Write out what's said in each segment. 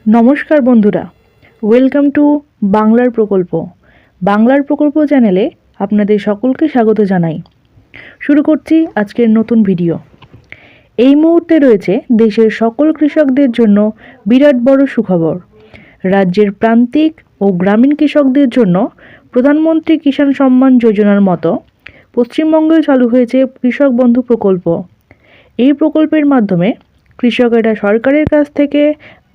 নমস্কার বন্ধুরা, welcome to বাংলার প্রকল্প চ্যানেলে আপনাদের সকলকে স্বাগত জানাই। শুরু করছি আজকের নতুন ভিডিও। এই মুহূর্তে রয়েছে দেশের সকল কৃষকদের জন্য বিরাট বড় সুখবর। রাজ্যের প্রান্তিক ও গ্রামীণ কৃষকদের জন্য প্রধানমন্ত্রী কিষাণ সম্মান যোজনার মতো পশ্চিমবঙ্গে চালু হয়েছে কৃষক বন্ধু প্রকল্প। এই প্রকল্পের মাধ্যমে কৃষকেরা সরকারের কাছ থেকে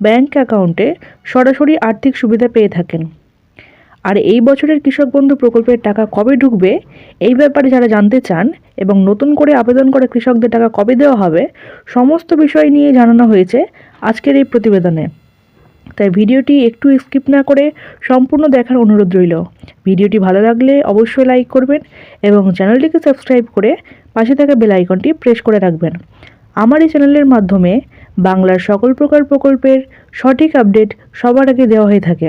ব্যাংক অ্যাকাউন্টে সরাসরি আর্থিক সুবিধা পেয়ে থাকেন। আর এই বছরের কৃষক বন্ধু প্রকল্পের টাকা কবে ঢুকবে, এই ব্যাপারে যারা জানতে চান এবং নতুন করে আবেদন করে কৃষকদের টাকা কবে দেওয়া হবে, সমস্ত বিষয় নিয়ে জানানো হয়েছে আজকের এই প্রতিবেদনে। তাই ভিডিওটি একটু স্কিপ না করে সম্পূর্ণ দেখার অনুরোধ রইল। ভিডিওটি ভালো লাগলে অবশ্যই লাইক করবেন এবং চ্যানেলটিকে সাবস্ক্রাইব করে পাশে থাকা বেল আইকনটি প্রেস করে রাখবেন। আমার এই চ্যানেলের মাধ্যমে বাংলার সকল প্রকার প্রকল্পের সঠিক আপডেট সবার আগে দেওয়া হয়ে থাকে।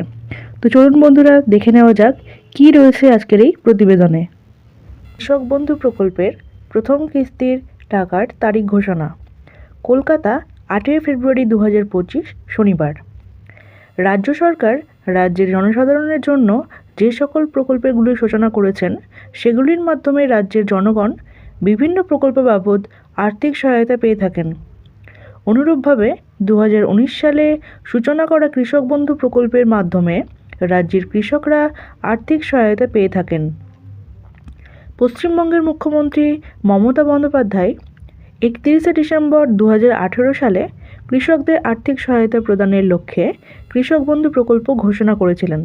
তো চলুন বন্ধুরা, দেখে নেওয়া যাক কী রয়েছে আজকের এই প্রতিবেদনে। কৃষক বন্ধু প্রকল্পের প্রথম কিস্তির টাকার তারিখ ঘোষণা। কলকাতা, 8 ফেব্রুয়ারি 2025 শনিবার। রাজ্য সরকার রাজ্যের জনসাধারণের জন্য যে সকল প্রকল্পগুলি সূচনা করেছেন, সেগুলির মাধ্যমে রাজ্যের জনগণ বিভিন্ন প্রকল্প বাবদ আর্থিক সহায়তা পেয়ে থাকেন। অনুরূপভাবে 2019 সালে সূচনা করা কৃষক বন্ধু প্রকল্পের মাধ্যমে রাজ্যের কৃষকরা আর্থিক সহায়তা পেয়ে থাকেন। পশ্চিমবঙ্গের মুখ্যমন্ত্রী মমতা বন্দ্যোপাধ্যায় 31 ডিসেম্বর 2018 সালে কৃষকদের আর্থিক সহায়তা প্রদানের লক্ষ্যে কৃষক বন্ধু প্রকল্প ঘোষণা করেছিলেন।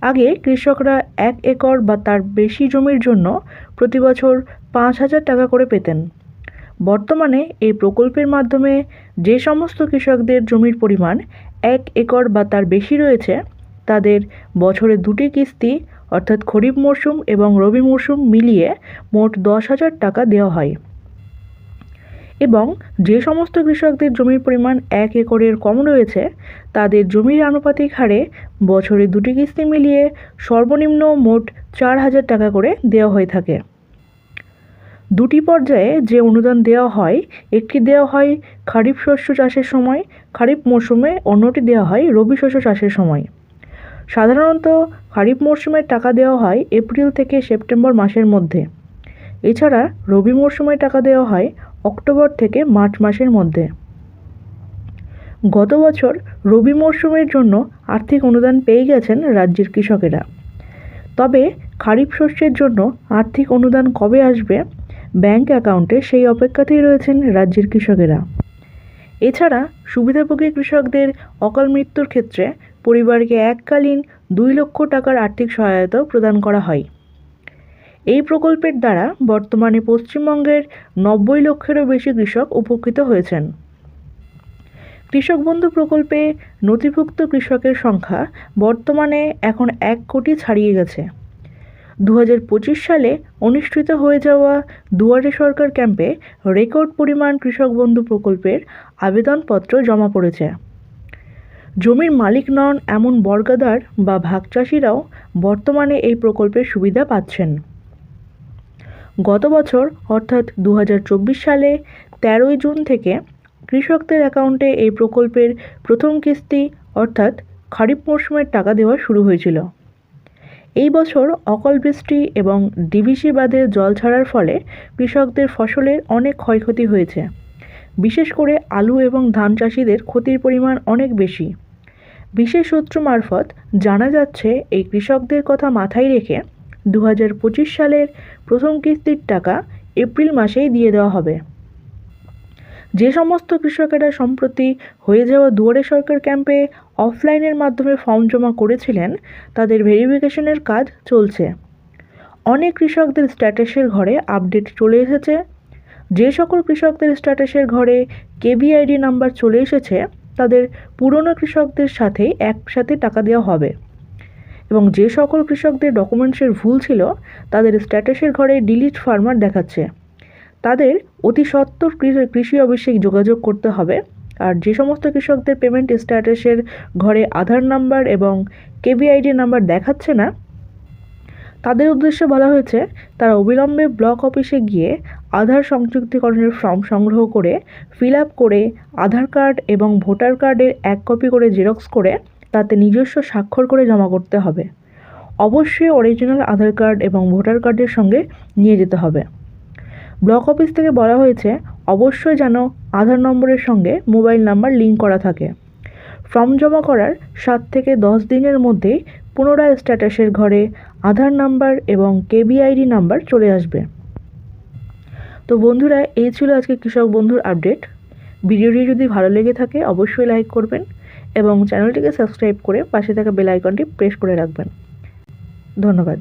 আগে কৃষকরা 1 একর বা তার বেশি জমির জন্য প্রতি বছর 5,000 টাকা করে পেতেন। বর্তমানে এই প্রকল্পের মাধ্যমে যে সমস্ত কৃষকদের জমির পরিমাণ 1 একর বা তার বেশি রয়েছে, তাদের বছরে 2টি কিস্তি অর্থাৎ খরিফ মরশুম এবং রবি মরশুম মিলিয়ে মোট 10,000 টাকা দেওয়া হয়। এবং যে সমস্ত কৃষকদের জমির পরিমাণ 1 একরের কম রয়েছে, তাদের জমির আনুপাতিক হারে বছরে 2টি কিস্তি মিলিয়ে সর্বনিম্ন মোট 4,000 টাকা করে দেওয়া হয়ে থাকে। দুটি পর্যায়ে যে অনুদান দেওয়া হয়, একটি দেওয়া হয় খারিফ শস্য চাষের সময় খারিফ মরশুমে, অন্যটি দেওয়া হয় রবি শস্য চাষের সময়। সাধারণত খারিফ মরশুমের টাকা দেওয়া হয় এপ্রিল থেকে সেপ্টেম্বর মাসের মধ্যে। এছাড়া রবি মরশুমে টাকা দেওয়া হয় অক্টোবর থেকে মার্চ মাসের মধ্যে। গত বছর রবি মরশুমের জন্য আর্থিক অনুদান পেয়ে গেছেন রাজ্যের কৃষকেরা। তবে খারিফ শস্যের জন্য আর্থিক অনুদান কবে আসবে ব্যাংক অ্যাকাউন্টে, সেই অপেক্ষাতেই রয়েছেন রাজ্যের কৃষকেরা। এছাড়া সুবিধাভোগী কৃষকদের অকাল মৃত্যুর ক্ষেত্রে পরিবারকে এককালীন 2 লক্ষ টাকার আর্থিক সহায়তাও প্রদান করা হয়। এই প্রকল্পের দ্বারা বর্তমানে পশ্চিমবঙ্গের 90 লক্ষেরও বেশি কৃষক উপকৃত হয়েছেন। কৃষক বন্ধু প্রকল্পে নথিভুক্ত কৃষকের সংখ্যা বর্তমানে এখন 1 কোটি ছাড়িয়ে গেছে। 2025 সালে অনুষ্ঠিত হয়ে যাওয়া দুয়ারে সরকার ক্যাম্পে রেকর্ড পরিমাণ কৃষক বন্ধু প্রকল্পের আবেদনপত্র জমা পড়েছে। জমির মালিক নন এমন বর্গাদার বা ভাগচাষিরাও বর্তমানে এই প্রকল্পের সুবিধা পাচ্ছেন। গত বছর অর্থাৎ 2024 সালে 13 জুন থেকে কৃষকদের অ্যাকাউন্টে এই প্রকল্পের প্রথম কিস্তি অর্থাৎ খারিফ মরশুমের টাকা দেওয়া শুরু হয়েছিল। এই বছর অকাল বৃষ্টি এবং ডিভিসি বাঁধে জল ছাড়ার ফলে কৃষকদের ফসলের অনেক ক্ষয়ক্ষতি হয়েছে। বিশেষ করে আলু এবং ধান চাষিদের ক্ষতির পরিমাণ অনেক বেশি। বিশেষ সূত্র মারফত জানা যাচ্ছে, এই কৃষকদের কথা মাথায় রেখে 2025 সালের প্রথম কিস্তির টাকা এপ্রিল মাসেই দিয়ে দেওয়া হবে। যে সমস্ত কৃষকেরা সম্প্রতি হয়ে যাওয়া দুয়ারে সরকার ক্যাম্পে অফলাইনের মাধ্যমে ফর্ম জমা করেছিলেন, তাদের ভেরিফিকেশনের কাজ চলছে। অনেক কৃষকদের স্ট্যাটাসের ঘরে আপডেট চলে এসেছে। যে সকল কৃষকদের স্ট্যাটাসের ঘরে কেবিআইডি নাম্বার চলে এসেছে, তাদের পুরনো কৃষকদের সাথেই একসাথে টাকা দেওয়া হবে। এবং যে সকল কৃষকদের ডকুমেন্টসের ভুল ছিল, তাদের স্ট্যাটাসের ঘরে ডিলিট ফার্মার দেখাচ্ছে। তাদের অতি সত্বর কৃষি অফিসে যোগাযোগ করতে হবে। আর যে সমস্ত কৃষকদের পেমেন্ট স্ট্যাটাসের ঘরে আধার নাম্বার এবং কেবিআইডি নাম্বার দেখাচ্ছে না, তাদের উদ্দেশ্যে বলা হয়েছে তারা অবিলম্বে ব্লক অফিসে গিয়ে আধার সংযুক্তিকরণের ফর্ম সংগ্রহ করে ফিল আপ করে আধার কার্ড এবং ভোটার কার্ডের 1 কপি করে জেরক্স করে তাতে নিজস্ব স্বাক্ষর করে জমা করতে হবে। অবশ্যই অরিজিনাল আধার কার্ড এবং ভোটার কার্ডের সঙ্গে নিয়ে যেতে হবে। ব্লক অফিস থেকে বলা হয়েছে অবশ্যই যেন আধার নম্বরের সঙ্গে মোবাইল নাম্বার লিঙ্ক করা থাকে। ফর্ম জমা করার 7 থেকে 10 দিনের মধ্যেই পুনরায় স্ট্যাটাসের ঘরে আধার নাম্বার এবং কেবিআইডি নাম্বার চলে আসবে। তো বন্ধুরা, এই ছিল আজকে কৃষক বন্ধুর আপডেট। ভিডিওটি যদি ভালো লেগে থাকে অবশ্যই লাইক করবেন এবং চ্যানেলটিকে সাবস্ক্রাইব করে পাশে থাকা বেল আইকনটি প্রেস করে রাখবেন। ধন্যবাদ।